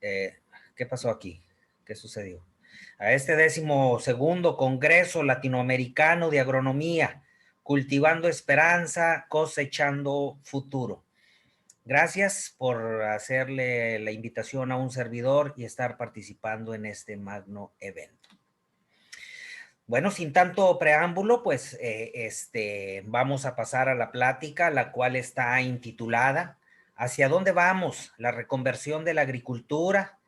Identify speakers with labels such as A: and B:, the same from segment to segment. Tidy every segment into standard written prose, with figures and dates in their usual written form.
A: eh, ¿qué pasó aquí? ¿Qué sucedió? A este 12º Congreso Latinoamericano de Agronomía, cultivando esperanza, cosechando futuro. Gracias por hacerle la invitación a un servidor y estar participando en este magno evento. Bueno, sin tanto preámbulo, pues vamos a pasar a la plática, la cual está intitulada ¿Hacia dónde vamos? La reconversión de la agricultura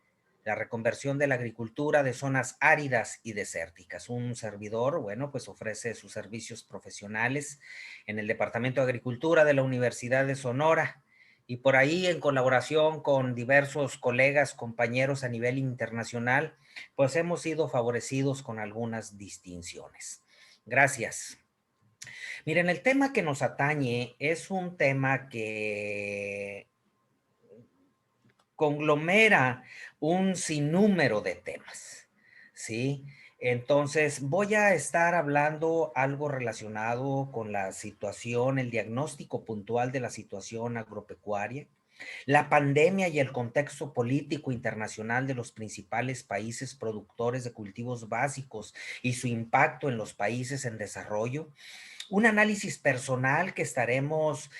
A: de zonas áridas y desérticas. Un servidor, bueno, pues ofrece sus servicios profesionales en el Departamento de Agricultura de la Universidad de Sonora y por ahí en colaboración con diversos colegas, compañeros a nivel internacional, pues hemos sido favorecidos con algunas distinciones. Gracias. Miren, el tema que nos atañe es un tema que conglomera un sinnúmero de temas, ¿sí? Entonces, voy a estar hablando algo relacionado con la situación, el diagnóstico puntual de la situación agropecuaria, la pandemia y el contexto político internacional de los principales países productores de cultivos básicos y su impacto en los países en desarrollo, un análisis personal que estaremos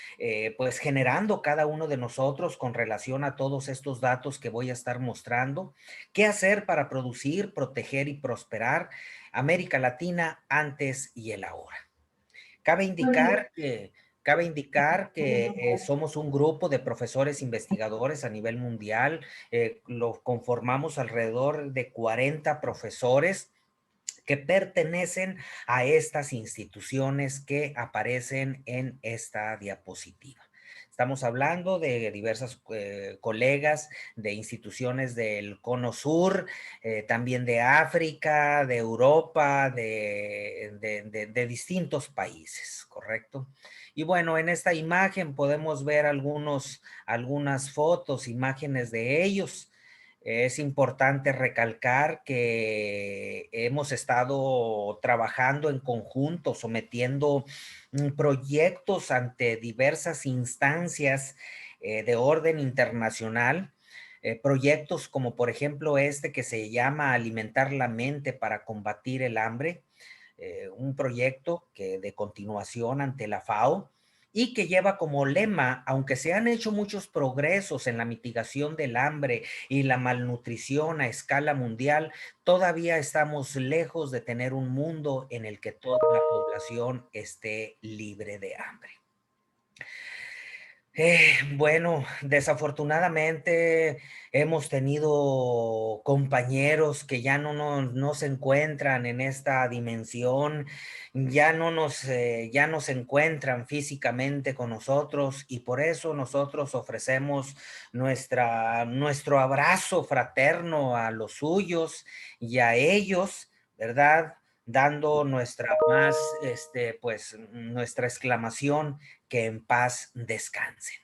A: pues generando cada uno de nosotros con relación a todos estos datos que voy a estar mostrando, qué hacer para producir, proteger y prosperar América Latina antes y el ahora. Cabe indicar que somos un grupo de profesores investigadores a nivel mundial, lo conformamos alrededor de 40 profesores que pertenecen a estas instituciones que aparecen en esta diapositiva. Estamos hablando de diversas colegas de instituciones del Cono Sur, también de África, de Europa, de distintos países, ¿correcto? Y bueno, en esta imagen podemos ver algunas fotos, imágenes de ellos. Es importante recalcar que hemos estado trabajando en conjunto, sometiendo proyectos ante diversas instancias de orden internacional, proyectos como por ejemplo este que se llama Alimentar la mente para combatir el hambre, un proyecto que de continuación ante la FAO, y que lleva como lema, aunque se han hecho muchos progresos en la mitigación del hambre y la malnutrición a escala mundial, todavía estamos lejos de tener un mundo en el que toda la población esté libre de hambre. Bueno, desafortunadamente hemos tenido compañeros que ya no se encuentran en esta dimensión, ya no se encuentran físicamente con nosotros y por eso nosotros ofrecemos nuestro abrazo fraterno a los suyos y a ellos, ¿verdad? Dando nuestra exclamación, que en paz descansen.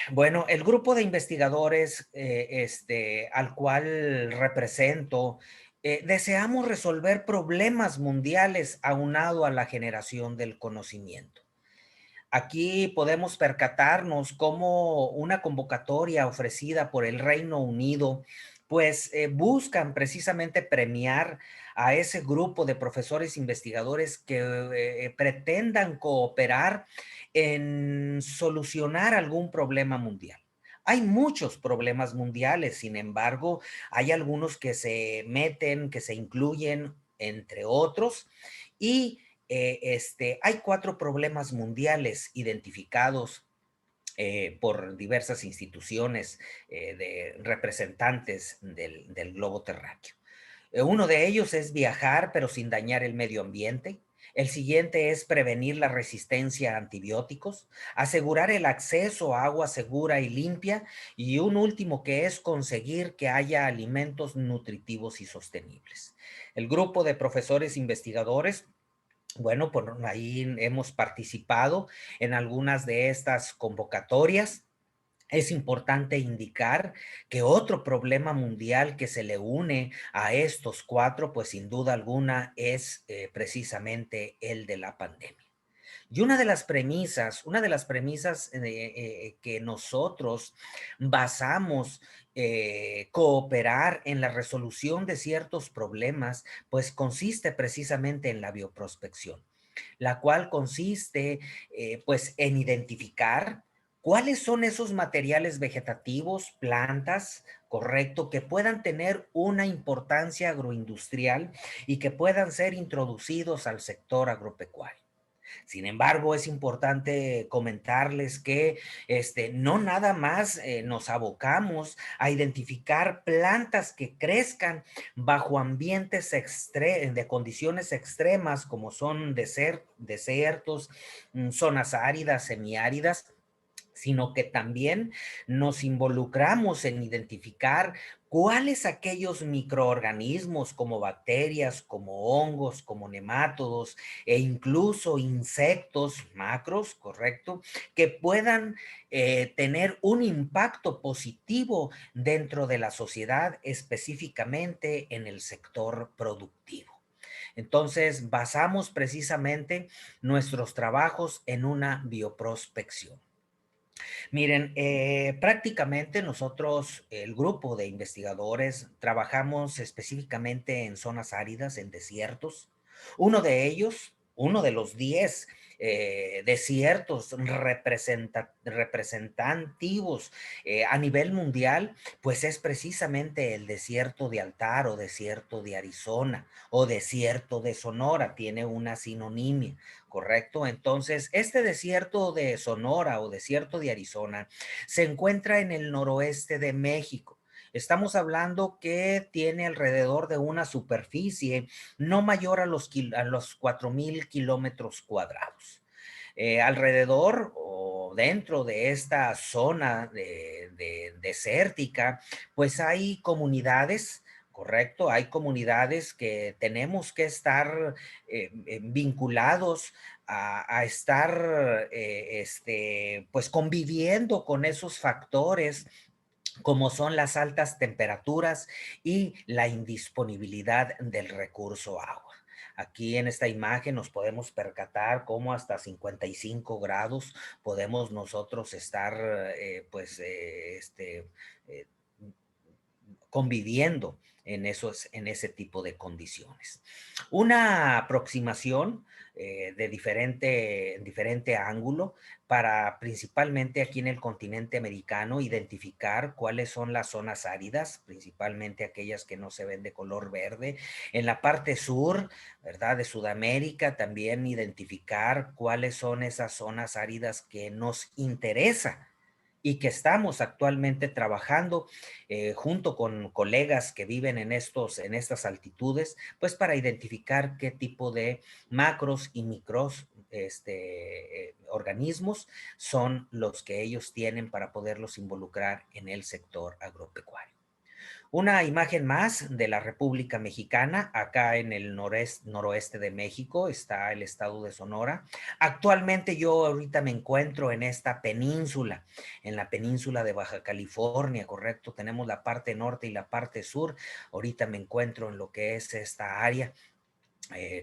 A: Bueno, el grupo de investigadores al cual represento, deseamos resolver problemas mundiales aunado a la generación del conocimiento. Aquí podemos percatarnos cómo una convocatoria ofrecida por el Reino Unido, pues buscan precisamente premiar a ese grupo de profesores investigadores que pretendan cooperar en solucionar algún problema mundial. Hay muchos problemas mundiales, sin embargo, hay algunos que se meten, que se incluyen, entre otros, y hay 4 problemas mundiales identificados por diversas instituciones de representantes del globo terráqueo. Uno de ellos es viajar, pero sin dañar el medio ambiente. El siguiente es prevenir la resistencia a antibióticos, asegurar el acceso a agua segura y limpia, y un último que es conseguir que haya alimentos nutritivos y sostenibles. El grupo de profesores investigadores, bueno, por ahí hemos participado en algunas de estas convocatorias. Es importante indicar que otro problema mundial que se le une a estos 4, pues sin duda alguna es precisamente el de la pandemia. Y una de las premisas que nosotros basamos cooperar en la resolución de ciertos problemas, pues consiste precisamente en la bioprospección, la cual consiste pues en identificar cuáles son esos materiales vegetativos, plantas, correcto, que puedan tener una importancia agroindustrial y que puedan ser introducidos al sector agropecuario. Sin embargo, es importante comentarles que no nada más nos abocamos a identificar plantas que crezcan bajo ambientes de condiciones extremas como son desiertos, zonas áridas, semiáridas, sino que también nos involucramos en identificar cuáles aquellos microorganismos como bacterias, como hongos, como nemátodos e incluso insectos macros, ¿correcto? Que puedan tener un impacto positivo dentro de la sociedad, específicamente en el sector productivo. Entonces, basamos precisamente nuestros trabajos en una bioprospección. Miren, prácticamente nosotros, el grupo de investigadores, trabajamos específicamente en zonas áridas, en desiertos. Uno de los 10 desiertos representativos a nivel mundial, pues es precisamente el desierto de Altar o desierto de Arizona o desierto de Sonora, tiene una sinonimia. ¿Correcto? Entonces, este desierto de Sonora o desierto de Arizona se encuentra en el noroeste de México. Estamos hablando que tiene alrededor de una superficie no mayor a los 4,000 kilómetros cuadrados. Alrededor o dentro de esta zona de desértica, pues hay comunidades. Correcto, hay comunidades que tenemos que estar vinculados a estar pues conviviendo con esos factores como son las altas temperaturas y la indisponibilidad del recurso agua. Aquí en esta imagen nos podemos percatar cómo hasta 55 grados podemos nosotros estar eh, conviviendo en ese tipo de condiciones. Una aproximación diferente ángulo para principalmente aquí en el continente americano identificar cuáles son las zonas áridas, principalmente aquellas que no se ven de color verde. En la parte sur, ¿verdad? De Sudamérica también identificar cuáles son esas zonas áridas que nos interesa y que estamos actualmente trabajando junto con colegas que viven en estas altitudes, pues para identificar qué tipo de macros y micros organismos son los que ellos tienen para poderlos involucrar en el sector agropecuario. Una imagen más de la República Mexicana. Acá en el noroeste de México está el estado de Sonora. Actualmente yo ahorita me encuentro en esta península, en la península de Baja California, ¿correcto? Tenemos la parte norte y la parte sur. Ahorita me encuentro en lo que es esta área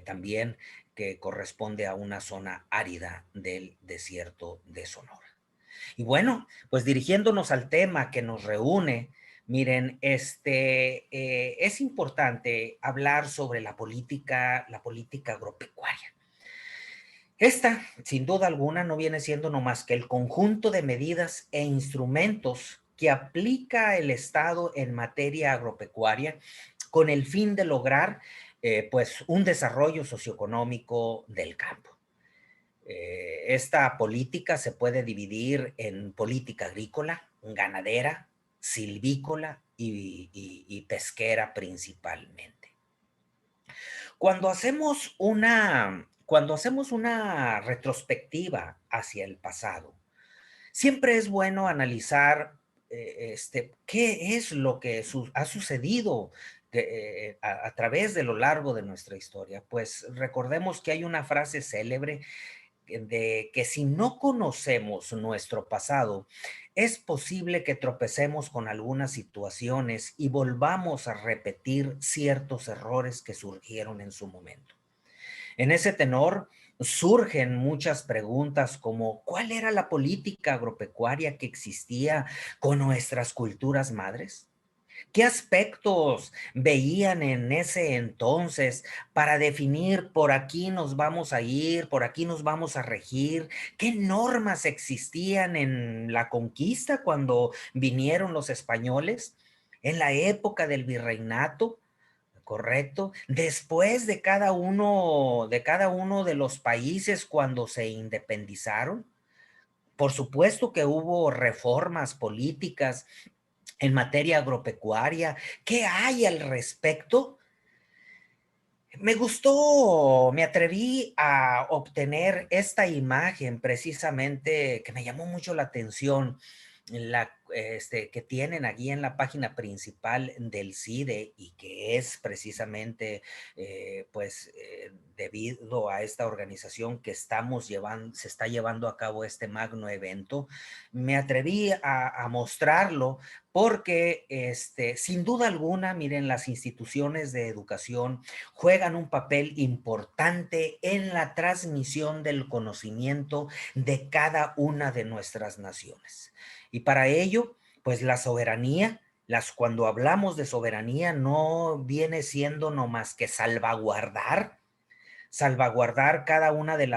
A: también que corresponde a una zona árida del desierto de Sonora. Y bueno, pues dirigiéndonos al tema que nos reúne, miren, es importante hablar sobre la política agropecuaria. Esta, sin duda alguna, no viene siendo no más que el conjunto de medidas e instrumentos que aplica el Estado en materia agropecuaria con el fin de lograr, pues, un desarrollo socioeconómico del campo. Esta política se puede dividir en política agrícola, ganadera, silvícola y pesquera principalmente. Cuando hacemos una retrospectiva hacia el pasado, siempre es bueno analizar qué es lo que ha sucedido a través de lo largo de nuestra historia. Pues recordemos que hay una frase célebre de que si no conocemos nuestro pasado, es posible que tropecemos con algunas situaciones y volvamos a repetir ciertos errores que surgieron en su momento. En ese tenor, surgen muchas preguntas como ¿cuál era la política agropecuaria que existía con nuestras culturas madres? ¿Qué aspectos veían en ese entonces para definir por aquí nos vamos a ir, por aquí nos vamos a regir? ¿Qué normas existían en la conquista cuando vinieron los españoles? En la época del virreinato, ¿correcto? Después de cada uno de los países cuando se independizaron. Por supuesto que hubo reformas políticas en materia agropecuaria. ¿Qué hay al respecto? Me gustó, me atreví a obtener esta imagen precisamente que me llamó mucho la atención, que tienen allí en la página principal del CIDE y que es precisamente debido a esta organización que estamos llevando, se está llevando a cabo este magno evento. Me atreví a mostrarlo porque sin duda alguna, miren, las instituciones de educación juegan un papel importante en la transmisión del conocimiento de cada una de nuestras naciones. Y para ello, pues la soberanía, cuando hablamos de soberanía, no viene siendo no más que salvaguardar cada una de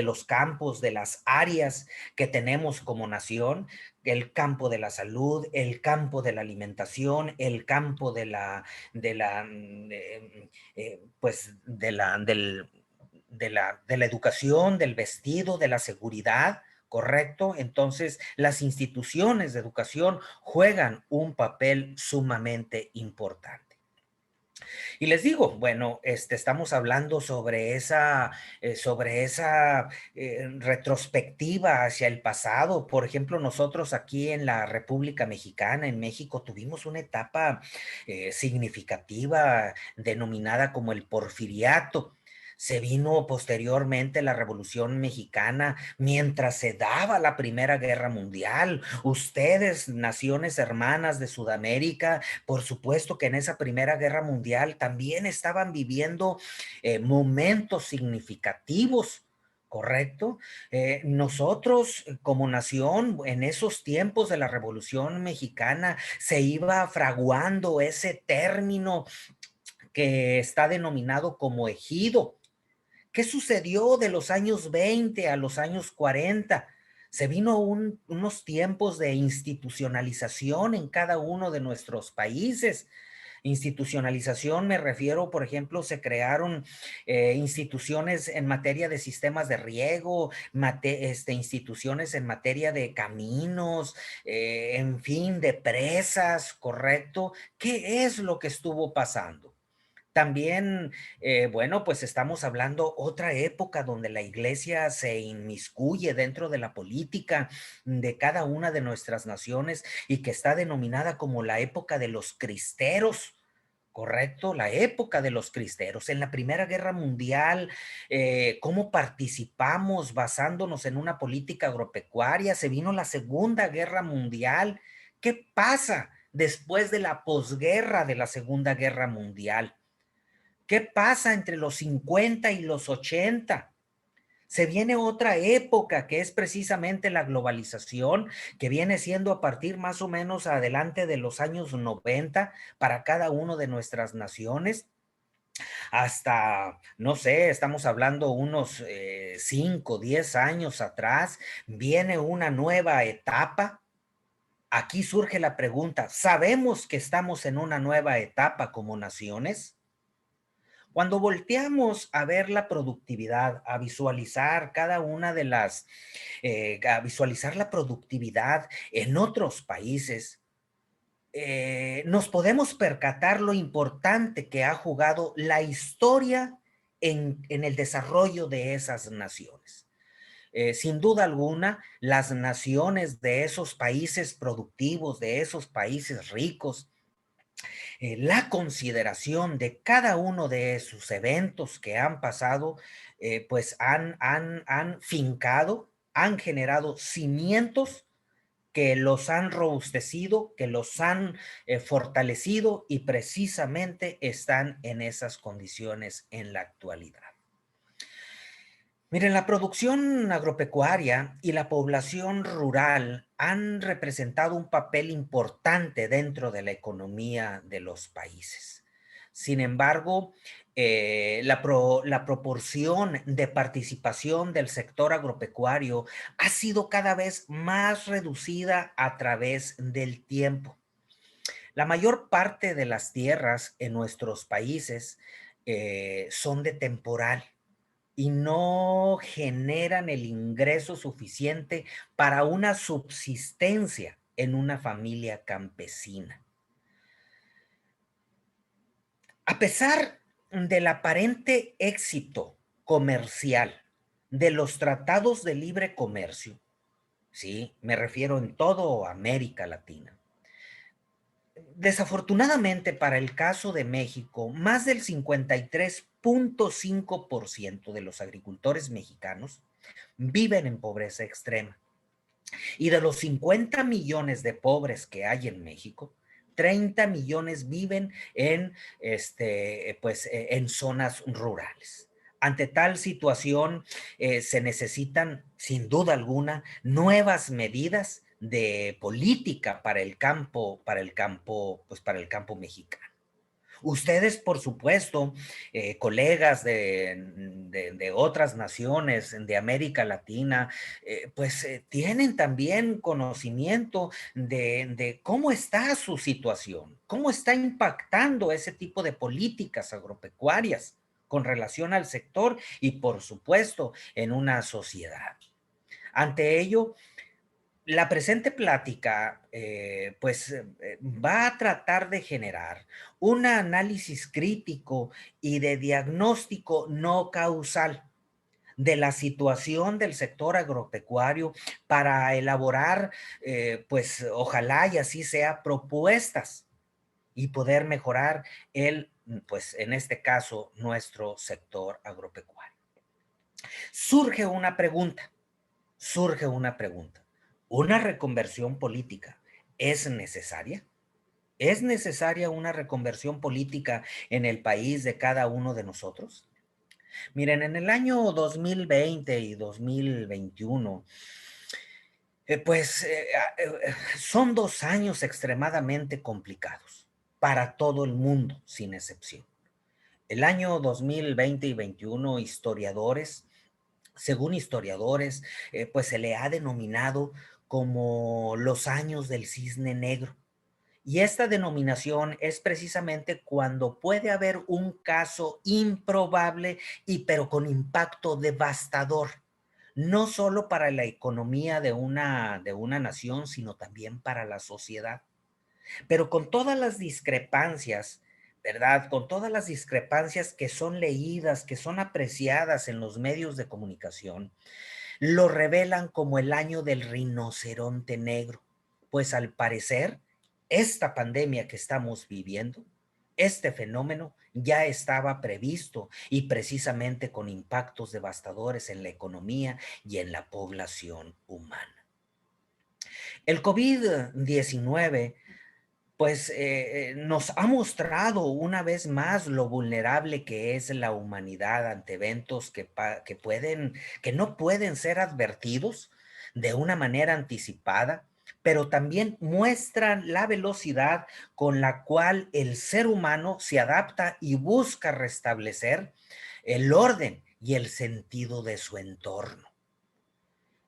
A: los campos, de las áreas que tenemos como nación, el campo de la salud, el campo de la alimentación, el campo de la, pues de la educación, del vestido, de la seguridad. ¿Correcto? Entonces, las instituciones de educación juegan un papel sumamente importante. Y les digo, bueno, estamos hablando sobre esa retrospectiva hacia el pasado. Por ejemplo, nosotros aquí en la República Mexicana, en México, tuvimos una etapa significativa denominada como el Porfiriato. Se vino posteriormente la Revolución Mexicana mientras se daba la Primera Guerra Mundial. Ustedes, naciones hermanas de Sudamérica, por supuesto que en esa Primera Guerra Mundial también estaban viviendo momentos significativos. ¿Correcto? Nosotros como nación, en esos tiempos de la Revolución Mexicana, se iba fraguando ese término que está denominado como ejido. ¿Qué sucedió de los años 20 a los años 40? Se vino unos tiempos de institucionalización en cada uno de nuestros países. Institucionalización me refiero, por ejemplo, se crearon instituciones en materia de sistemas de riego, instituciones en materia de caminos, en fin, de presas, ¿correcto? ¿Qué es lo que estuvo pasando? También, bueno, pues estamos hablando otra época donde la iglesia se inmiscuye dentro de la política de cada una de nuestras naciones y que está denominada como la época de los cristeros. Correcto, la época de los cristeros. En la Primera Guerra Mundial, ¿cómo participamos basándonos en una política agropecuaria? Se vino la Segunda Guerra Mundial. ¿Qué pasa después de la posguerra de la Segunda Guerra Mundial? ¿Qué pasa entre los 50 y los 80? Se viene otra época que es precisamente la globalización, que viene siendo a partir más o menos adelante de los años 90 para cada una de nuestras naciones. Hasta, no sé, estamos hablando unos 5, 10 años atrás, viene una nueva etapa. Aquí surge la pregunta, ¿sabemos que estamos en una nueva etapa como naciones? Cuando volteamos a ver la productividad, a visualizar cada una de a visualizar la productividad en otros países, nos podemos percatar lo importante que ha jugado la historia en el desarrollo de esas naciones. Sin duda alguna, las naciones de esos países productivos, de esos países ricos, la consideración de cada uno de sus eventos que han pasado, pues han fincado, han generado cimientos que los han robustecido, que los han fortalecido y precisamente están en esas condiciones en la actualidad. Miren, la producción agropecuaria y la población rural han representado un papel importante dentro de la economía de los países. Sin embargo, la proporción de participación del sector agropecuario ha sido cada vez más reducida a través del tiempo. La mayor parte de las tierras en nuestros países son de temporal y no generan el ingreso suficiente para una subsistencia en una familia campesina. A pesar del aparente éxito comercial de los tratados de libre comercio, sí, me refiero en todo América Latina, desafortunadamente para el caso de México, más del 53.5% de los agricultores mexicanos viven en pobreza extrema. Y de los 50 millones de pobres que hay en México, 30 millones viven en zonas rurales. Ante tal situación, se necesitan, sin duda alguna, nuevas medidas de política para el campo mexicano. Ustedes, por supuesto, colegas de otras naciones de América Latina, tienen también conocimiento de cómo está su situación, cómo está impactando ese tipo de políticas agropecuarias con relación al sector y, por supuesto, en una sociedad. Ante ello, la presente plática, va a tratar de generar un análisis crítico y de diagnóstico no causal de la situación del sector agropecuario para elaborar, ojalá y así sea, propuestas y poder mejorar en este caso, nuestro sector agropecuario. Surge una pregunta surge una pregunta. ¿Una reconversión política es necesaria? ¿Es necesaria una reconversión política en el país de cada uno de nosotros? Miren, en el año 2020 y 2021, son 2 años extremadamente complicados para todo el mundo, sin excepción. El año 2020 y 2021, según historiadores, pues se le ha denominado como los años del cisne negro. Y esta denominación es precisamente cuando puede haber un caso improbable y pero con impacto devastador, no solo para la economía de una nación, sino también para la sociedad. Pero con todas las discrepancias, ¿verdad? Con todas las discrepancias que son leídas, que son apreciadas en los medios de comunicación, lo revelan como el año del rinoceronte negro, pues al parecer, esta pandemia que estamos viviendo, este fenómeno ya estaba previsto y precisamente con impactos devastadores en la economía y en la población humana. El COVID-19 nos ha mostrado una vez más lo vulnerable que es la humanidad ante eventos que no pueden ser advertidos de una manera anticipada, pero también muestran la velocidad con la cual el ser humano se adapta y busca restablecer el orden y el sentido de su entorno.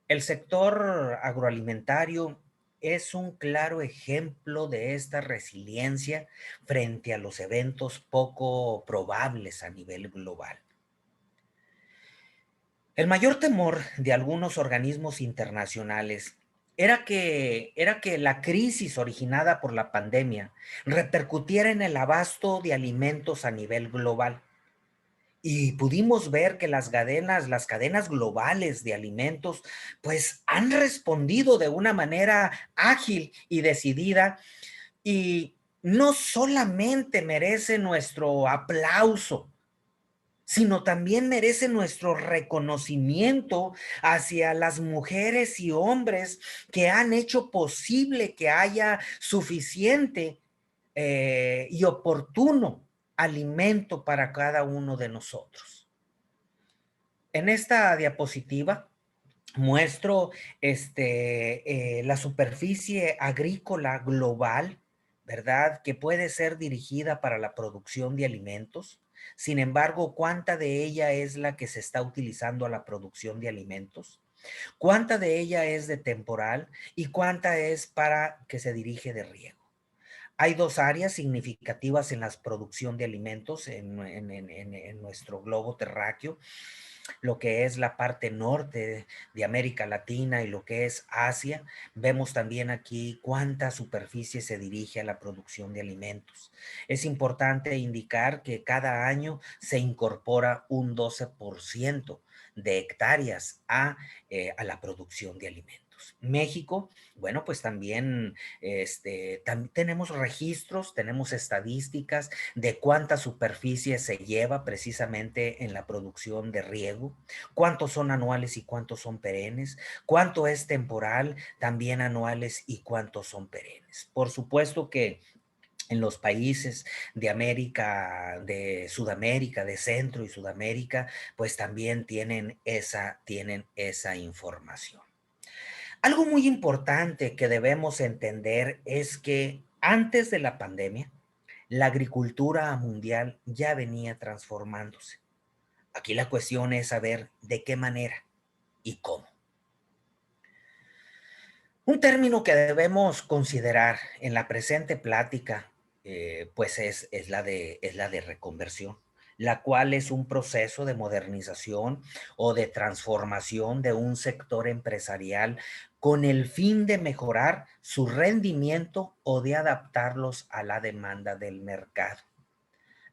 A: El sector agroalimentario es un claro ejemplo de esta resiliencia frente a los eventos poco probables a nivel global. El mayor temor de algunos organismos internacionales era que la crisis originada por la pandemia repercutiera en el abasto de alimentos a nivel global. Y pudimos ver que las cadenas globales de alimentos, pues han respondido de una manera ágil y decidida y no solamente merece nuestro aplauso, sino también merece nuestro reconocimiento hacia las mujeres y hombres que han hecho posible que haya suficiente y oportuno alimento para cada uno de nosotros. En esta diapositiva muestro la superficie agrícola global, ¿verdad? Que puede ser dirigida para la producción de alimentos. Sin embargo, ¿cuánta de ella es la que se está utilizando a la producción de alimentos? ¿Cuánta de ella es de temporal y cuánta es para que se dirige de riego? Hay dos áreas significativas en la producción de alimentos en nuestro globo terráqueo, lo que es la parte norte de América Latina y lo que es Asia. Vemos también aquí cuánta superficie se dirige a la producción de alimentos. Es importante indicar que cada año se incorpora un 12% de hectáreas a la producción de alimentos. México, bueno, pues también tenemos registros, tenemos estadísticas de cuánta superficie se lleva precisamente en la producción de riego, cuántos son anuales y cuántos son perennes, cuánto es temporal, también anuales y cuántos son perennes. Por supuesto que en los países de América, de Sudamérica, de Centro y Sudamérica, pues también tienen esa información. Algo muy importante que debemos entender es que antes de la pandemia, la agricultura mundial ya venía transformándose. Aquí la cuestión es saber de qué manera y cómo. Un término que debemos considerar en la presente plática, pues es la de reconversión, la cual es un proceso de modernización o de transformación de un sector empresarial con el fin de mejorar su rendimiento o de adaptarlos a la demanda del mercado.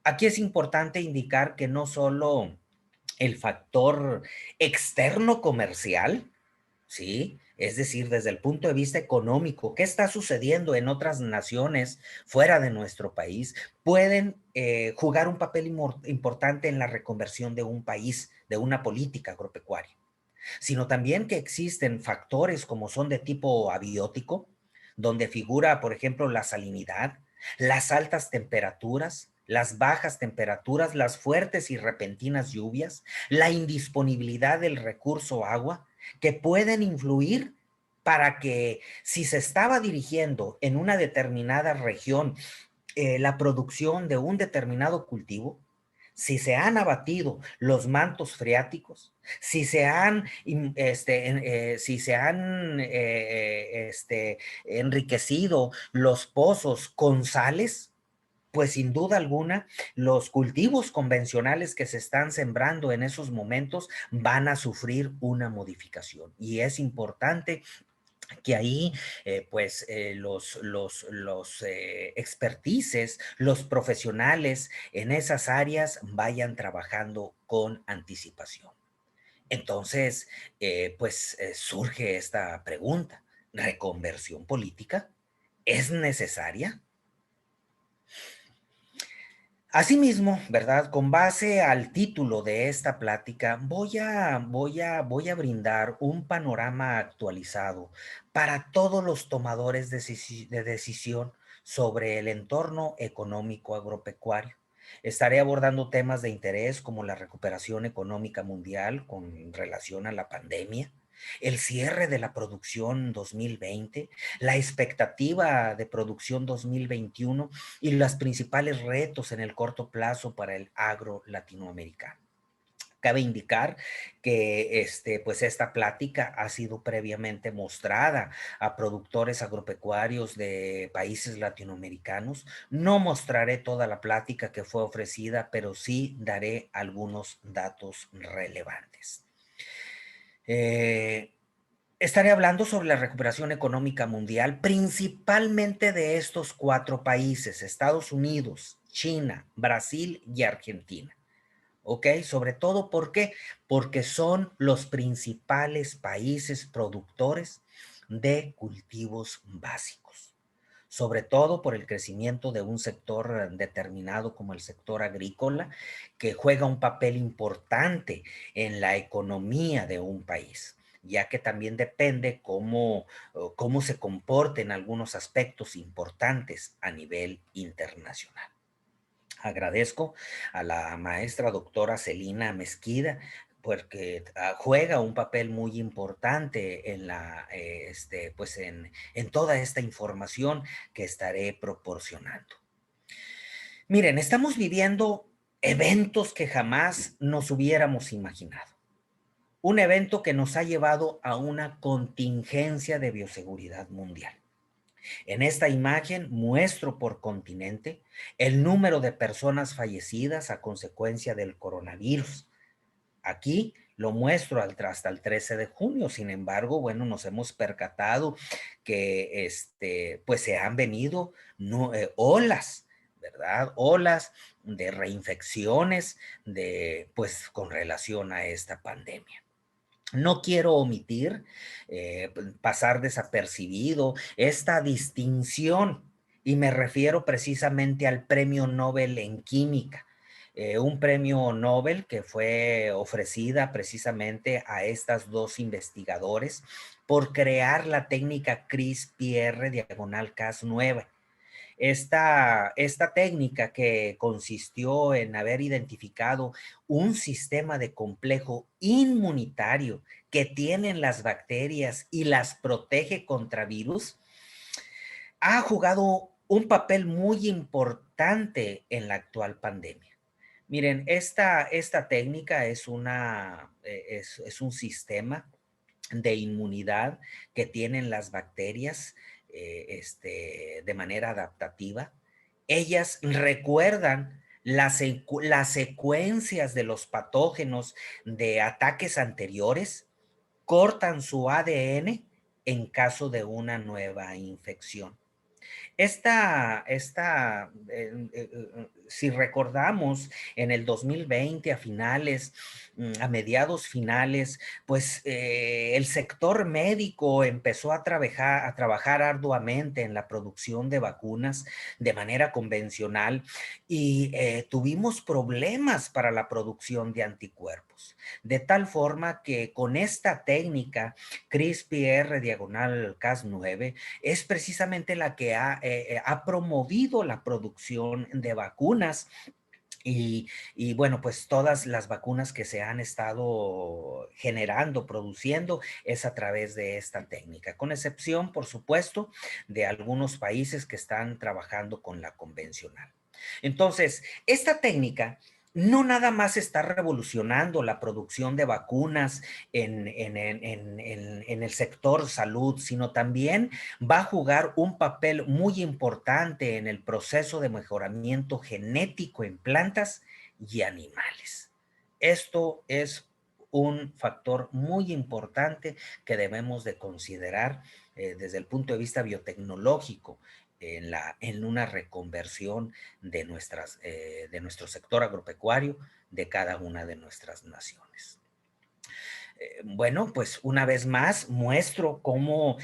A: Aquí es importante indicar que no solo el factor externo comercial, ¿sí? Es decir, desde el punto de vista económico, ¿qué está sucediendo en otras naciones fuera de nuestro país? Pueden jugar un papel importante en la reconversión de un país, de una política agropecuaria, sino también que existen factores como son de tipo abiótico, donde figura, por ejemplo, la salinidad, las altas temperaturas, las bajas temperaturas, las fuertes y repentinas lluvias, la indisponibilidad del recurso agua, que pueden influir para que si se estaba dirigiendo en una determinada región la producción de un determinado cultivo, si se han abatido los mantos freáticos, si se han enriquecido los pozos con sales, pues sin duda alguna, los cultivos convencionales que se están sembrando en esos momentos van a sufrir una modificación. Y es importante que ahí los expertices, los profesionales en esas áreas vayan trabajando con anticipación. Entonces, surge esta pregunta, ¿reconversión política es necesaria? Asimismo, ¿verdad? Con base al título de esta plática, voy a brindar un panorama actualizado para todos los tomadores de decisión sobre el entorno económico agropecuario. Estaré abordando temas de interés como la recuperación económica mundial con relación a la pandemia, el cierre de la producción 2020, la expectativa de producción 2021 y los principales retos en el corto plazo para el agro latinoamericano. Cabe indicar que esta plática ha sido previamente mostrada a productores agropecuarios de países latinoamericanos. No mostraré toda la plática que fue ofrecida, pero sí daré algunos datos relevantes. Eh, Estaré hablando sobre la recuperación económica mundial, principalmente de estos cuatro países, Estados Unidos, China, Brasil y Argentina. ¿Ok? Sobre todo, ¿por qué? Porque son los principales países productores de cultivos básicos, sobre todo por el crecimiento de un sector determinado como el sector agrícola, que juega un papel importante en la economía de un país, ya que también depende cómo se comporten algunos aspectos importantes a nivel internacional. Agradezco a la maestra doctora Celina Mezquida porque juega un papel muy importante en pues en toda esta información que estaré proporcionando. Miren, estamos viviendo eventos que jamás nos hubiéramos imaginado. Un evento que nos ha llevado a una contingencia de bioseguridad mundial. En esta imagen muestro por continente el número de personas fallecidas a consecuencia del coronavirus. Aquí lo muestro hasta el 13 de junio. Sin embargo, bueno, nos hemos percatado que pues se han venido olas, ¿verdad? Olas de reinfecciones pues con relación a esta pandemia. No quiero omitir, pasar desapercibido esta distinción, y me refiero precisamente al Premio Nobel en Química, un premio Nobel que fue ofrecida precisamente a estas dos investigadores por crear la técnica CRISPR-Cas9. Esta técnica, que consistió en haber identificado un sistema de complejo inmunitario que tienen las bacterias y las protege contra virus, ha jugado un papel muy importante en la actual pandemia. Miren, esta técnica es un sistema de inmunidad que tienen las bacterias, de manera adaptativa. Ellas recuerdan las secuencias de los patógenos de ataques anteriores, cortan su ADN en caso de una nueva infección. Si recordamos, en el 2020, a finales, a mediados finales, pues el sector médico empezó a trabajar arduamente en la producción de vacunas de manera convencional, y tuvimos problemas para la producción de anticuerpos. De tal forma que con esta técnica CRISPR-Cas9 es precisamente la que ha promovido la producción de vacunas. Y bueno, pues todas las vacunas que se han estado generando, produciendo, es a través de esta técnica, con excepción, por supuesto, de algunos países que están trabajando con la convencional. Entonces, esta técnica no nada más está revolucionando la producción de vacunas en el sector salud, sino también va a jugar un papel muy importante en el proceso de mejoramiento genético en plantas y animales. Esto es un factor muy importante que debemos de considerar desde el punto de vista biotecnológico en una reconversión de nuestro sector agropecuario de cada una de nuestras naciones. Bueno, pues una vez más muestro cómo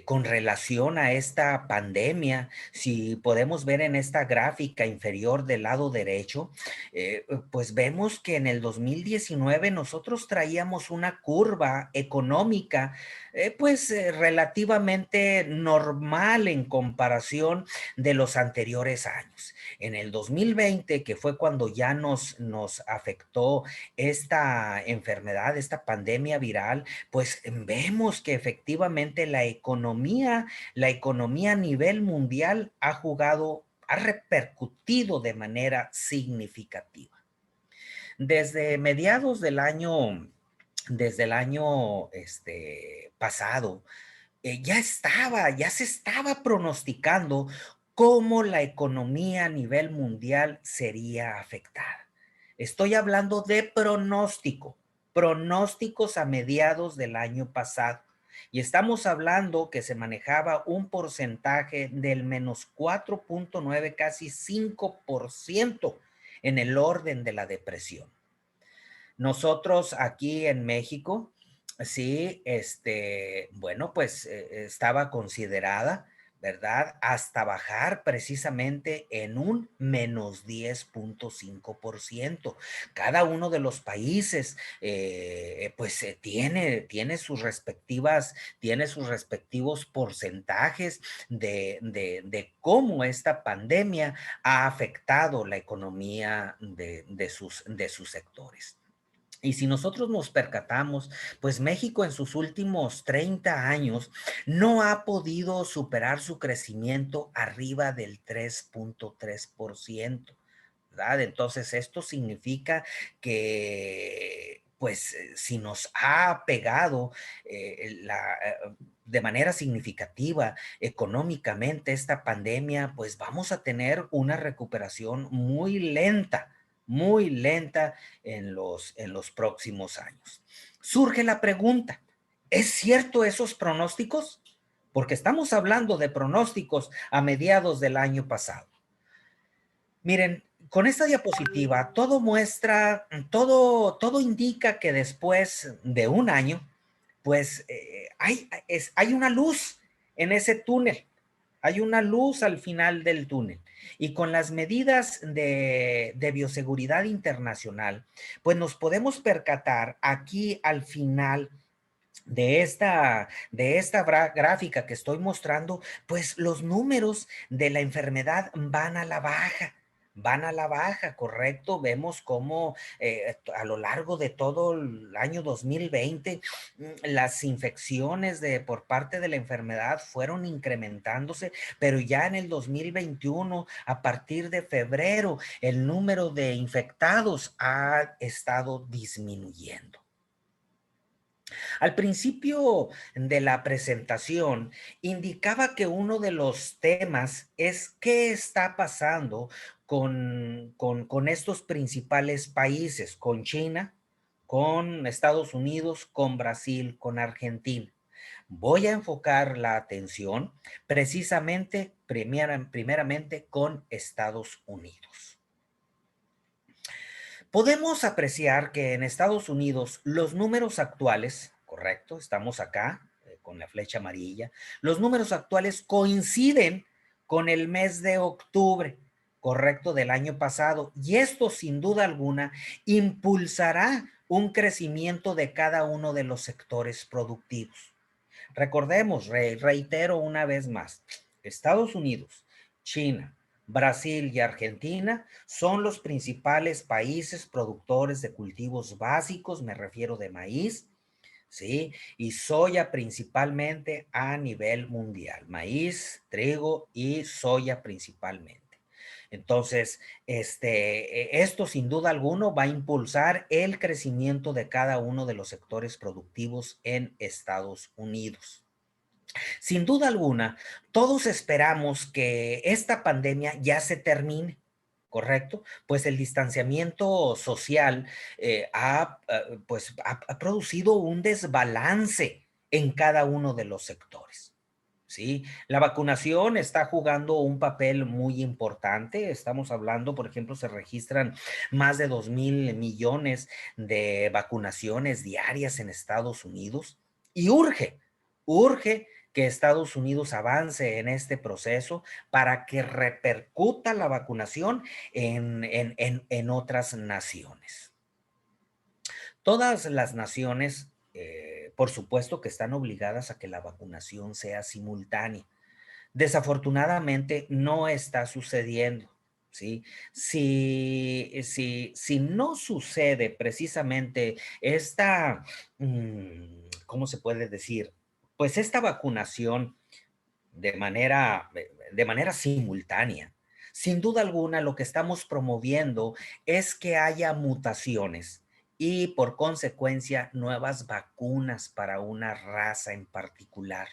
A: con relación a esta pandemia, si podemos ver en esta gráfica inferior del lado derecho, pues vemos que en el 2019 nosotros traíamos una curva económica relativamente normal en comparación de los anteriores años. En el 2020, que fue cuando ya nos afectó esta enfermedad, esta pandemia viral, pues vemos que efectivamente la economía a nivel mundial ha repercutido de manera significativa. Desde mediados desde el año pasado, ya se estaba pronosticando cómo la economía a nivel mundial sería afectada. Estoy hablando de pronósticos a mediados del año pasado. Y estamos hablando que se manejaba un porcentaje del -4.9, casi 5% en el orden de la depresión. Nosotros aquí en México, sí, bueno, pues estaba considerada, ¿verdad? Hasta bajar precisamente en un -10.5%. Cada uno de los países, pues tiene sus respectivos porcentajes de cómo esta pandemia ha afectado la economía de sus sectores. Y si nosotros nos percatamos, pues México en sus últimos 30 años no ha podido superar su crecimiento arriba del 3.3%. ¿Verdad? Entonces, esto significa que, pues, si nos ha pegado de manera significativa económicamente esta pandemia, pues vamos a tener una recuperación muy lenta en los próximos años. Surge la pregunta, ¿es cierto esos pronósticos? Porque estamos hablando de pronósticos a mediados del año pasado. Miren, con esta diapositiva todo muestra, todo indica que después de un año, pues hay una luz en ese túnel, hay una luz al final del túnel. Y con las medidas de bioseguridad internacional, pues nos podemos percatar aquí al final de esta gráfica que estoy mostrando, pues los números de la enfermedad van a la baja. Van a la baja, correcto. Vemos cómo a lo largo de todo el año 2020 las infecciones por parte de la enfermedad fueron incrementándose, pero ya en el 2021, a partir de febrero, el número de infectados ha estado disminuyendo. Al principio de la presentación indicaba que uno de los temas es qué está pasando con estos principales países, con China, con Estados Unidos, con Brasil, con Argentina. Voy a enfocar la atención precisamente, primeramente, con Estados Unidos. Podemos apreciar que en Estados Unidos los números actuales, correcto, estamos acá con la flecha amarilla, los números actuales coinciden con el mes de octubre, correcto, del año pasado, y esto sin duda alguna impulsará un crecimiento de cada uno de los sectores productivos. Recordemos, reitero una vez más, Estados Unidos, China, Brasil y Argentina son los principales países productores de cultivos básicos, me refiero de maíz, ¿sí? Y soya principalmente a nivel mundial, maíz, trigo y soya principalmente. Entonces, esto sin duda alguno va a impulsar el crecimiento de cada uno de los sectores productivos en Estados Unidos. Sin duda alguna, todos esperamos que esta pandemia ya se termine, ¿correcto? Pues el distanciamiento social ha producido un desbalance en cada uno de los sectores. Sí, la vacunación está jugando un papel muy importante. Estamos hablando, por ejemplo, se registran más de 2.000 millones de vacunaciones diarias en Estados Unidos y urge que Estados Unidos avance en este proceso para que repercuta la vacunación en otras naciones. Todas las naciones, por supuesto que están obligadas a que la vacunación sea simultánea. Desafortunadamente no está sucediendo, ¿sí? Si no sucede precisamente esta, ¿cómo se puede decir? Pues esta vacunación de manera simultánea. Sin duda alguna, lo que estamos promoviendo es que haya mutaciones y por consecuencia nuevas vacunas para una raza en particular.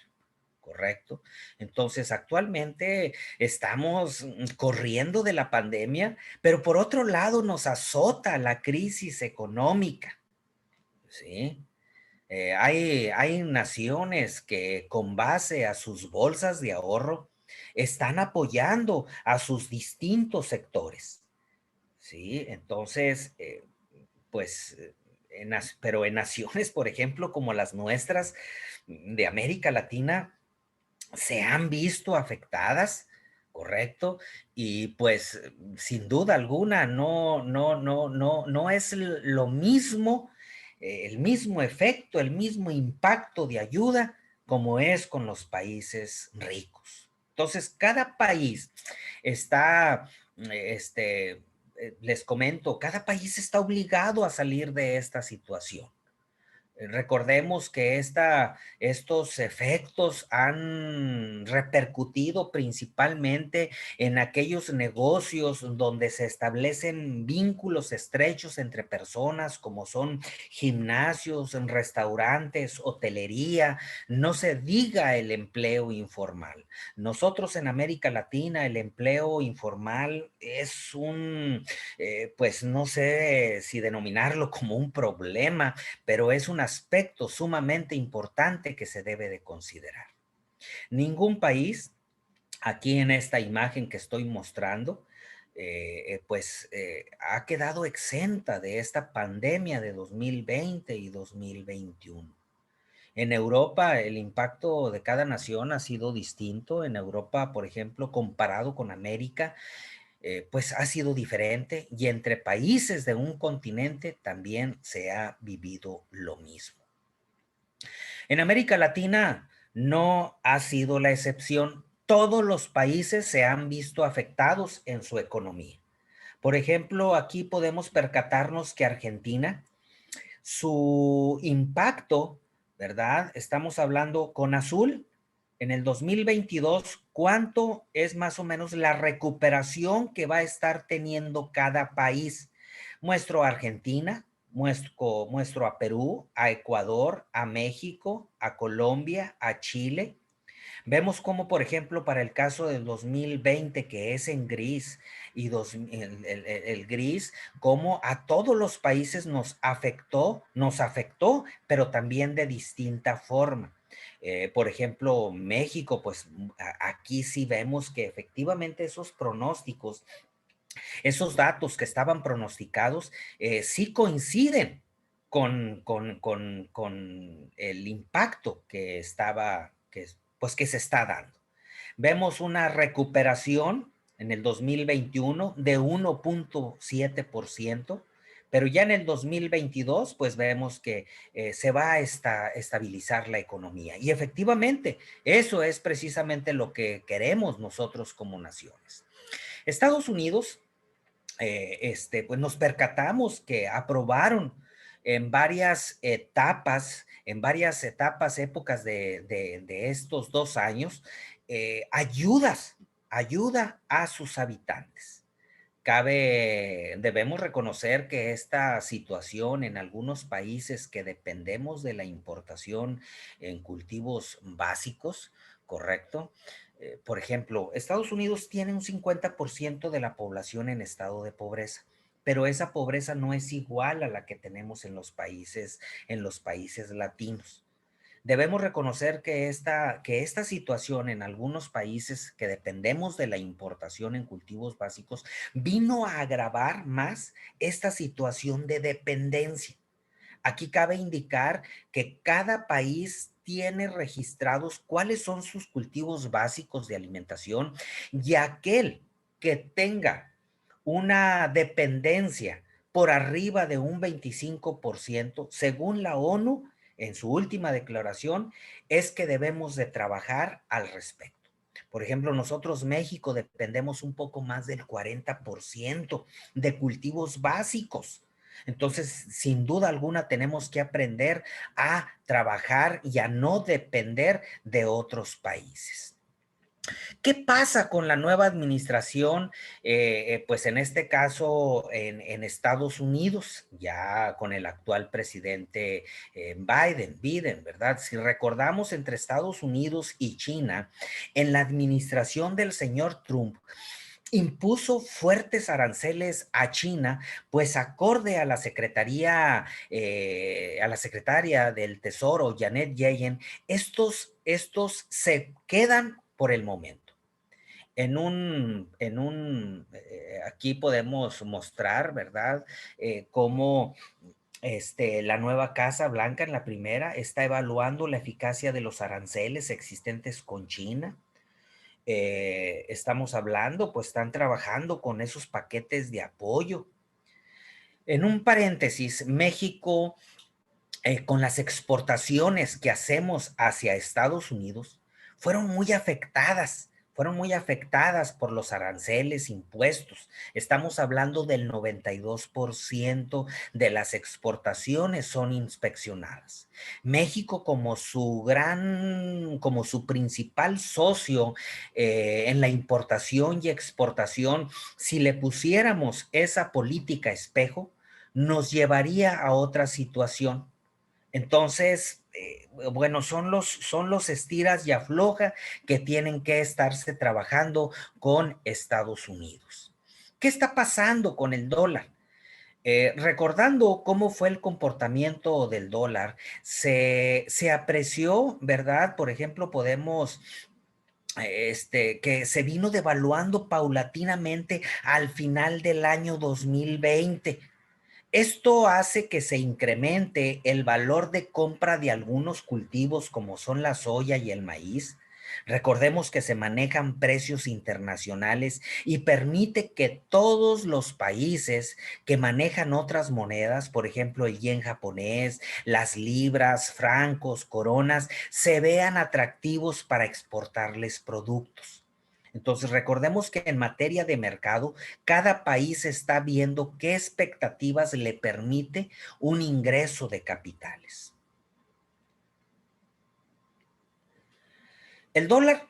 A: ¿Correcto? Entonces, actualmente estamos corriendo de la pandemia, pero por otro lado nos azota la crisis económica, ¿sí? Hay naciones que con base a sus bolsas de ahorro están apoyando a sus distintos sectores, ¿sí? Entonces, pues, pero en naciones, por ejemplo, como las nuestras de América Latina, se han visto afectadas, ¿correcto? Y pues sin duda alguna no es lo mismo, el mismo efecto, el mismo impacto de ayuda como es con los países ricos. Entonces, cada país está, este, les comento, cada país está obligado a salir de esta situación. Recordemos que estos efectos han repercutido principalmente en aquellos negocios donde se establecen vínculos estrechos entre personas, como son gimnasios, restaurantes, hotelería, no se diga el empleo informal. Nosotros en América Latina, el empleo informal es pues no sé si denominarlo como un problema, pero es un aspecto sumamente importante que se debe de considerar. Ningún país, aquí en esta imagen que estoy mostrando, ha quedado exenta de esta pandemia de 2020 y 2021. En Europa, el impacto de cada nación ha sido distinto. En Europa, por ejemplo, comparado con América, pues ha sido diferente, y entre países de un continente también se ha vivido lo mismo. En América Latina no ha sido la excepción. Todos los países se han visto afectados en su economía. Por ejemplo, aquí podemos percatarnos que Argentina, su impacto, ¿verdad? Estamos hablando con azul. En el 2022, ¿cuánto es más o menos la recuperación que va a estar teniendo cada país? Muestro a Argentina, muestro a Perú, a Ecuador, a México, a Colombia, a Chile. Vemos como, por ejemplo, para el caso del 2020, que es en gris, y el gris, como a todos los países nos afectó, pero también de distinta forma. Por ejemplo, México, pues aquí sí vemos que efectivamente esos pronósticos, esos datos que estaban pronosticados, sí coinciden con el impacto que se está dando. Vemos una recuperación en el 2021 de 1.7%, pero ya en el 2022, pues vemos que se va a estabilizar la economía. Y efectivamente, eso es precisamente lo que queremos nosotros como naciones. Estados Unidos, pues nos percatamos que aprobaron épocas de estos 2 años, ayuda a sus habitantes. Debemos reconocer que esta situación en algunos países que dependemos de la importación en cultivos básicos, ¿correcto? Por ejemplo, Estados Unidos tiene un 50% de la población en estado de pobreza, pero esa pobreza no es igual a la que tenemos en los países latinos. Debemos reconocer que esta situación en algunos países que dependemos de la importación en cultivos básicos vino a agravar más esta situación de dependencia. Aquí cabe indicar que cada país tiene registrados cuáles son sus cultivos básicos de alimentación, y aquel que tenga una dependencia por arriba de un 25%, según la ONU, en su última declaración, es que debemos de trabajar al respecto. Por ejemplo, nosotros, México, dependemos un poco más del 40% de cultivos básicos. Entonces, sin duda alguna, tenemos que aprender a trabajar y a no depender de otros países. ¿Qué pasa con la nueva administración? Pues en este caso en Estados Unidos, ya con el actual presidente Biden, ¿verdad? Si recordamos, entre Estados Unidos y China, en la administración del señor Trump, impuso fuertes aranceles a China, pues acorde a la secretaria del Tesoro, Janet Yellen, estos se quedan por el momento. Aquí podemos mostrar, ¿verdad? Cómo la nueva Casa Blanca, en la primera, está evaluando la eficacia de los aranceles existentes con China. Estamos hablando, pues están trabajando con esos paquetes de apoyo. En un paréntesis, México, con las exportaciones que hacemos hacia Estados Unidos, fueron muy afectadas fueron muy afectadas por los aranceles impuestos. Estamos hablando del 92% de las exportaciones son inspeccionadas. México como su principal socio en la importación y exportación, si le pusiéramos esa política espejo, nos llevaría a otra situación. Entonces, bueno, son los estiras y afloja que tienen que estarse trabajando con Estados Unidos. ¿Qué está pasando con el dólar? Recordando cómo fue el comportamiento del dólar, se apreció, ¿verdad? Por ejemplo, podemos que se vino devaluando paulatinamente al final del año 2020. Esto hace que se incremente el valor de compra de algunos cultivos como son la soya y el maíz. Recordemos que se manejan precios internacionales y permite que todos los países que manejan otras monedas, por ejemplo el yen japonés, las libras, francos, coronas, se vean atractivos para exportarles productos. Entonces, recordemos que en materia de mercado, cada país está viendo qué expectativas le permite un ingreso de capitales. El dólar,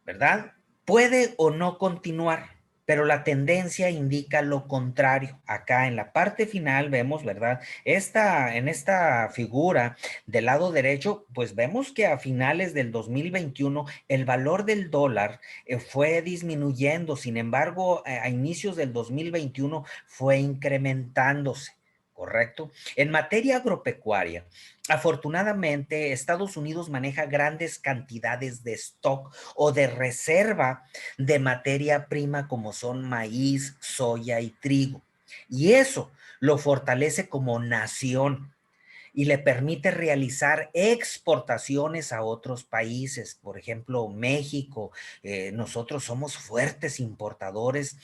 A: ¿verdad? Puede o no continuar, pero la tendencia indica lo contrario. Acá en la parte final vemos, ¿verdad? En esta figura del lado derecho, pues vemos que a finales del 2021 el valor del dólar fue disminuyendo. Sin embargo, a inicios del 2021 fue incrementándose. ¿Correcto? En materia agropecuaria, afortunadamente, Estados Unidos maneja grandes cantidades de stock o de reserva de materia prima como son maíz, soya y trigo. Y eso lo fortalece como nación y le permite realizar exportaciones a otros países. Por ejemplo, México, nosotros somos fuertes importadores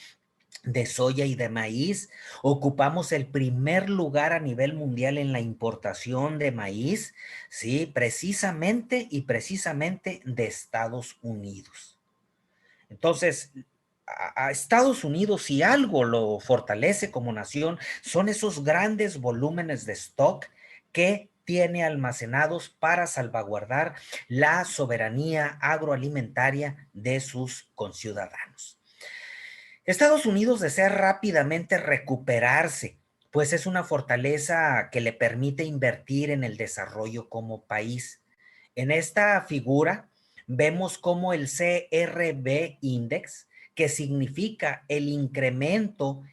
A: de soya y de maíz. Ocupamos el primer lugar a nivel mundial en la importación de maíz, sí, precisamente de Estados Unidos. Entonces, a Estados Unidos, si algo lo fortalece como nación, son esos grandes volúmenes de stock que tiene almacenados para salvaguardar la soberanía agroalimentaria de sus conciudadanos. Estados Unidos desea rápidamente recuperarse, pues es una fortaleza que le permite invertir en el desarrollo como país. En esta figura vemos cómo el CRB Index, que significa el incremento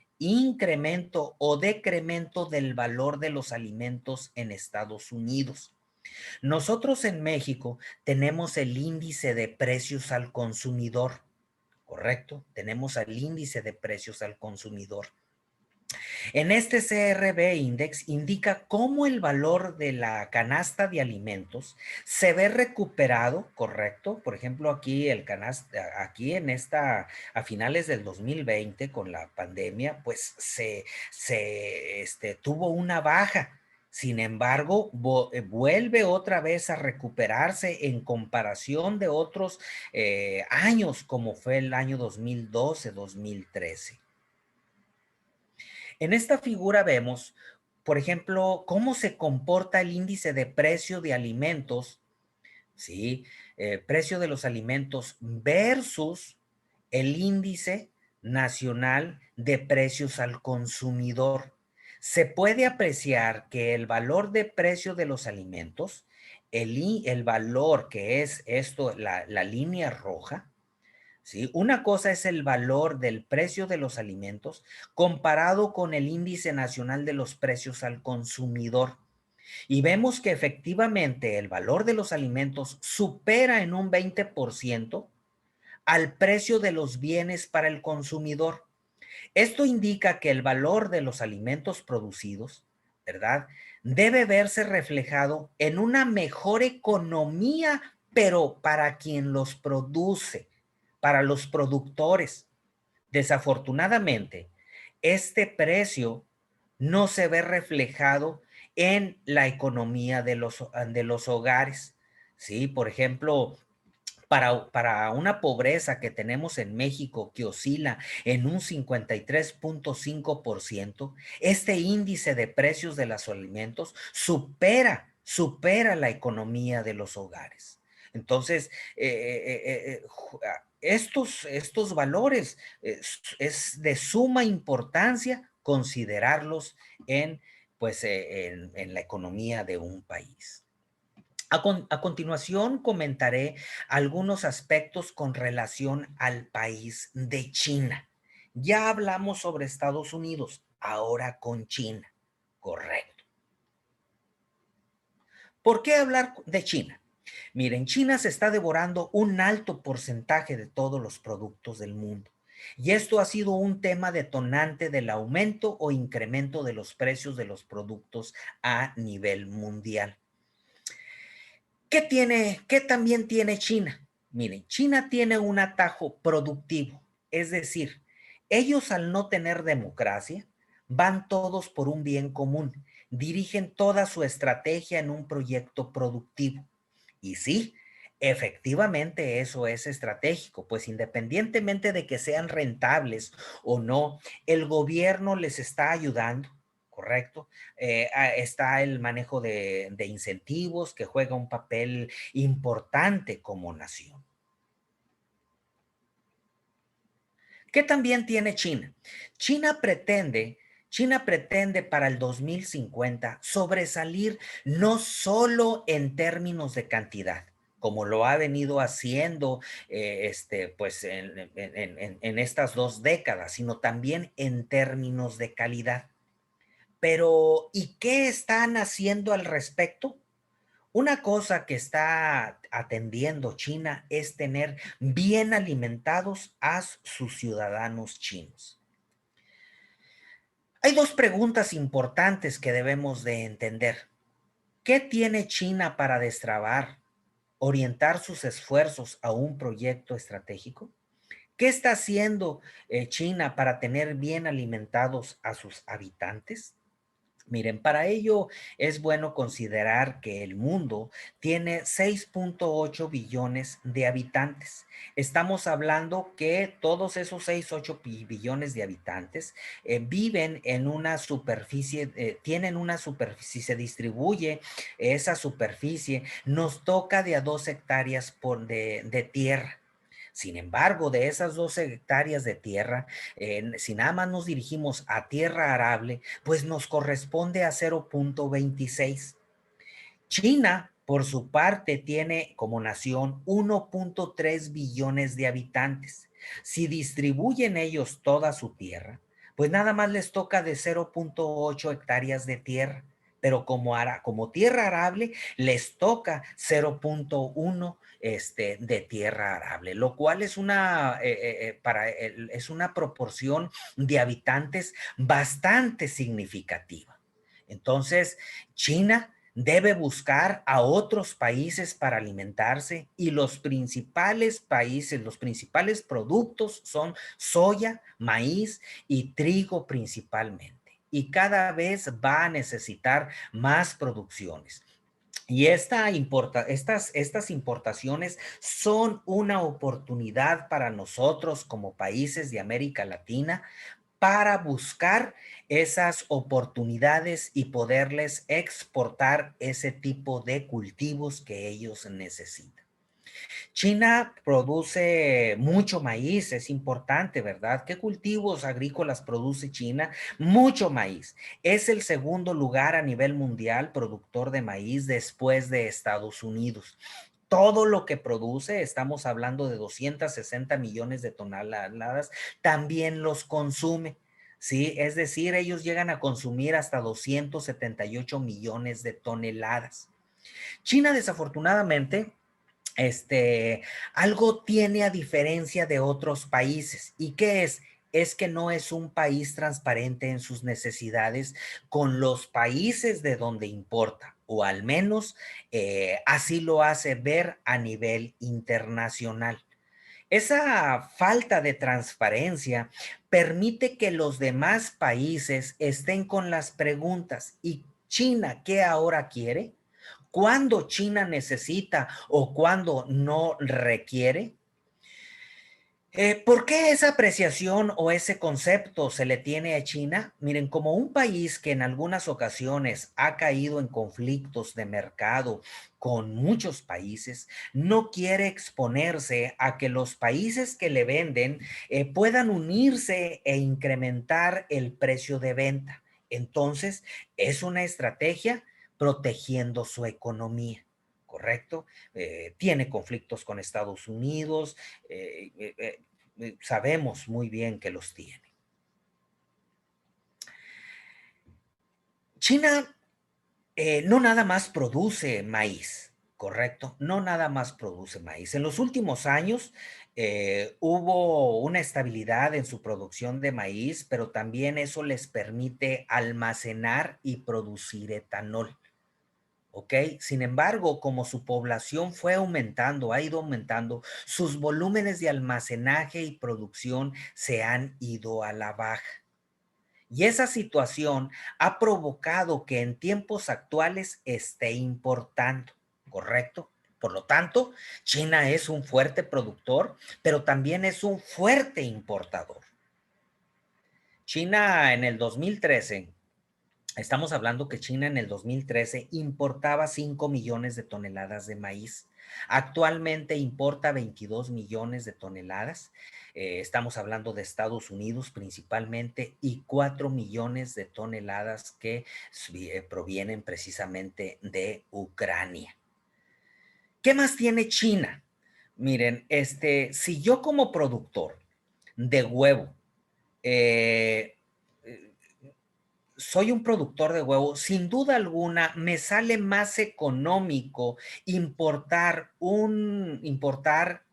A: o decremento del valor de los alimentos en Estados Unidos. Nosotros en México tenemos el índice de precios al consumidor. Correcto, tenemos al índice de precios al consumidor. En este CRB Index indica cómo el valor de la canasta de alimentos se ve recuperado, correcto. Por ejemplo, aquí aquí a finales del 2020 con la pandemia, pues tuvo una baja. Sin embargo, vuelve otra vez a recuperarse en comparación de otros años, como fue el año 2012, 2013. En esta figura vemos, por ejemplo, cómo se comporta el índice de precio de alimentos, ¿sí? Precio de los alimentos versus el índice nacional de precios al consumidor. Se puede apreciar que el valor de precio de los alimentos, el valor que es esto, la línea roja, ¿sí? Una cosa es el valor del precio de los alimentos comparado con el índice nacional de los precios al consumidor. Y vemos que efectivamente el valor de los alimentos supera en un 20% al precio de los bienes para el consumidor. Esto indica que el valor de los alimentos producidos, ¿verdad? Debe verse reflejado en una mejor economía, pero para quien los produce, para los productores. Desafortunadamente, este precio no se ve reflejado en la economía de los hogares. ¿Sí? Por ejemplo, para una pobreza que tenemos en México que oscila en un 53.5%, este índice de precios de los alimentos supera la economía de los hogares. Entonces, estos valores es de suma importancia considerarlos en la economía de un país. A continuación comentaré algunos aspectos con relación al país de China. Ya hablamos sobre Estados Unidos, ahora con China. Correcto. ¿Por qué hablar de China? Miren, China se está devorando un alto porcentaje de todos los productos del mundo. Y esto ha sido un tema detonante del aumento o incremento de los precios de los productos a nivel mundial. ¿Qué también tiene China? Miren, China tiene un atajo productivo, es decir, ellos al no tener democracia, van todos por un bien común, dirigen toda su estrategia en un proyecto productivo. Y sí, efectivamente eso es estratégico, pues independientemente de que sean rentables o no, el gobierno les está ayudando. Correcto. Está el manejo de incentivos que juega un papel importante como nación. ¿Qué también tiene China? China pretende, China pretende para el 2050 sobresalir no solo en términos de cantidad, como lo ha venido haciendo pues en estas 2 décadas, sino también en términos de calidad. Pero, ¿y qué están haciendo al respecto? Una cosa que está atendiendo China es tener bien alimentados a sus ciudadanos chinos. Hay 2 preguntas importantes que debemos de entender. ¿Qué tiene China para destrabar, orientar sus esfuerzos a un proyecto estratégico? ¿Qué está haciendo China para tener bien alimentados a sus habitantes? Miren, para ello es bueno considerar que el mundo tiene 6.8 billones de habitantes. Estamos hablando que todos esos 6.8 billones de habitantes viven en una superficie, tienen una superficie, se distribuye esa superficie, nos toca de a 2 hectáreas de tierra. Sin embargo, de esas 2 hectáreas de tierra, si nada más nos dirigimos a tierra arable, pues nos corresponde a 0.26. China, por su parte, tiene como nación 1.3 billones de habitantes. Si distribuyen ellos toda su tierra, pues nada más les toca de 0.8 hectáreas de tierra, pero como tierra arable les toca 0.1 de tierra arable, lo cual es una proporción de habitantes bastante significativa. Entonces, China debe buscar a otros países para alimentarse y los principales países, los principales productos son soya, maíz y trigo principalmente. Y cada vez va a necesitar más producciones. Y estas importaciones son una oportunidad para nosotros como países de América Latina para buscar esas oportunidades y poderles exportar ese tipo de cultivos que ellos necesitan. China produce mucho maíz, es importante, ¿verdad? ¿Qué cultivos agrícolas produce China? Mucho maíz. Es el segundo lugar a nivel mundial productor de maíz después de Estados Unidos. Todo lo que produce, estamos hablando de 260 millones de toneladas, también los consume. Sí, es decir, ellos llegan a consumir hasta 278 millones de toneladas. China, desafortunadamente, algo tiene a diferencia de otros países. ¿Y qué es? Es que no es un país transparente en sus necesidades con los países de donde importa, o al menos así lo hace ver a nivel internacional. Esa falta de transparencia permite que los demás países estén con las preguntas. ¿Y China qué ahora quiere? cuándo China necesita o cuándo no requiere. ¿Por qué esa apreciación o ese concepto se le tiene a China? Miren, como un país que en algunas ocasiones ha caído en conflictos de mercado con muchos países, no quiere exponerse a que los países que le venden puedan unirse e incrementar el precio de venta. Entonces, es una estrategia protegiendo su economía. ¿Correcto? Tiene conflictos con Estados Unidos, sabemos muy bien que los tiene. China no nada más produce maíz, ¿correcto? No nada más produce maíz. En los últimos años hubo una estabilidad en su producción de maíz, pero también eso les permite almacenar y producir etanol. ¿Ok? Sin embargo, como su población fue aumentando, ha ido aumentando, sus volúmenes de almacenaje y producción se han ido a la baja. Y esa situación ha provocado que en tiempos actuales esté importando, ¿correcto? Por lo tanto, China es un fuerte productor, pero también es un fuerte importador. China en el 2013, estamos hablando que China en el 2013 importaba 5 millones de toneladas de maíz. Actualmente importa 22 millones de toneladas. Estamos hablando de Estados Unidos principalmente y 4 millones de toneladas que provienen precisamente de Ucrania. ¿Qué más tiene China? Miren, si yo como productor de huevo eh, soy un productor de huevo, sin duda alguna me sale más económico importar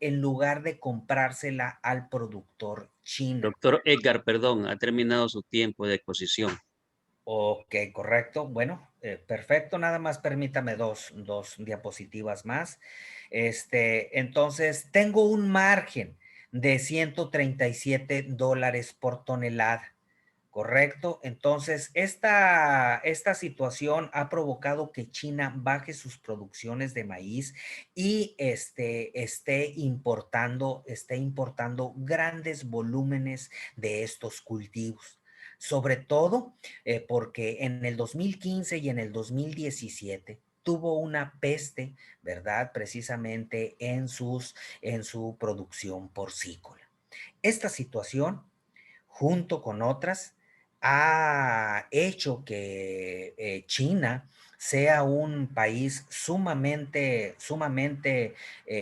A: en lugar de comprársela al productor chino.
B: Doctor Edgar, perdón, ha terminado su tiempo de exposición.
A: Ok, correcto. Bueno, perfecto. Nada más permítame dos diapositivas más. Entonces, tengo un margen de $137 por tonelada. Correcto. Entonces, esta situación ha provocado que China baje sus producciones de maíz y esté importando grandes volúmenes de estos cultivos. Sobre todo porque en el 2015 y en el 2017 tuvo una peste, ¿verdad? Precisamente en su producción porcícola. Esta situación, junto con otras, ha hecho que China sea un país sumamente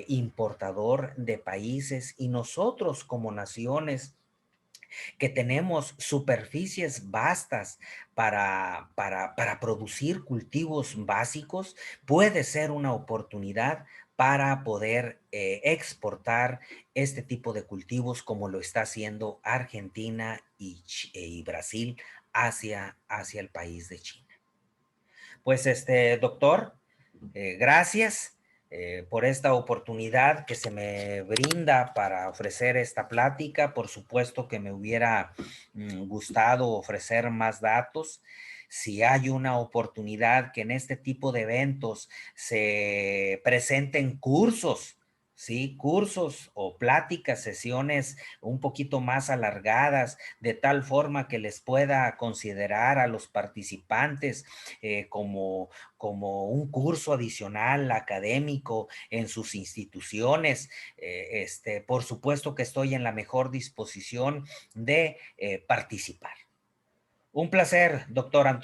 A: importador de países y nosotros como naciones que tenemos superficies vastas para producir cultivos básicos, puede ser una oportunidad para poder exportar este tipo de cultivos como lo está haciendo Argentina y Brasil hacia el país de China. Pues doctor, gracias por esta oportunidad que se me brinda para ofrecer esta plática. Por supuesto que me hubiera gustado ofrecer más datos. Si hay una oportunidad que en este tipo de eventos se presenten cursos, ¿sí? Cursos o pláticas, sesiones un poquito más alargadas, de tal forma que les pueda considerar a los participantes como un curso adicional académico en sus instituciones. Por supuesto que estoy en la mejor disposición de participar. Un placer, doctor Antonio.